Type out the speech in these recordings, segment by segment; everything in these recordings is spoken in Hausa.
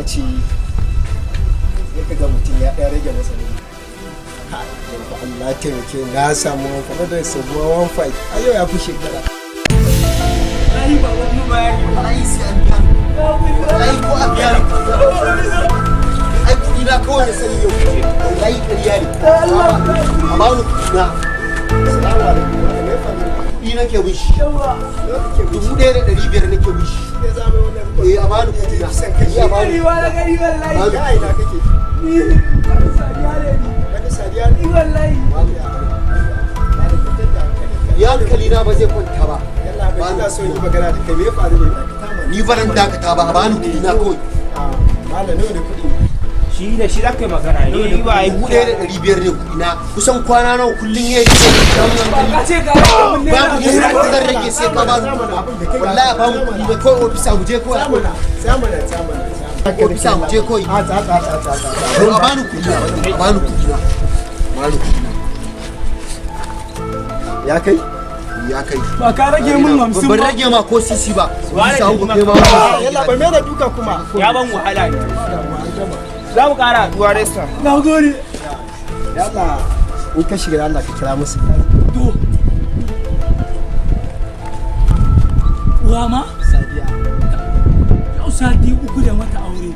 ce ya kaga mutum ya ɗaya rage masa ne yanzu Allah taimake na samu kamar da sabuwa 15 a yau ya fi shekara ai ba wani bayani ai sai an biya ai ko a biya ai kudi na kawai ya sani yau ai ƙarya ne a ba ni kudi na salamu alaikum ni nake bishi 1500 nake bishi a bani kudi na a bani wala gari wallahi ai na kake sadiya ne wallahi ya hankali na ba zai kwanta ba ba ina so yi magana da kai me ya faru ne ni baran dakata ba a bani kudi na kawai malam nawa ne kudi shi da shi zaka magana ne ba ai 1500 ne kudi na kusan kwana nawa kullun yayi ka ce ga mun ne babu yadda ka zan rage sai ka ba wallahi ba mu kudi da kawai ofisa mu je kawai ofisa mu je kawai a bani kudi na a bani kudi na ya kai ba ka rage mun 50 ban rage ma ko sisi ba bisa ku kai ma yalla ba me da duka kuma ya ban wahala ne za mu kara duwa resta na gode yalla in ka shiga Allah ka kira musu to ma sadiya yau sati uku da mata aure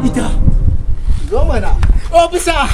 ita zo mana ofisa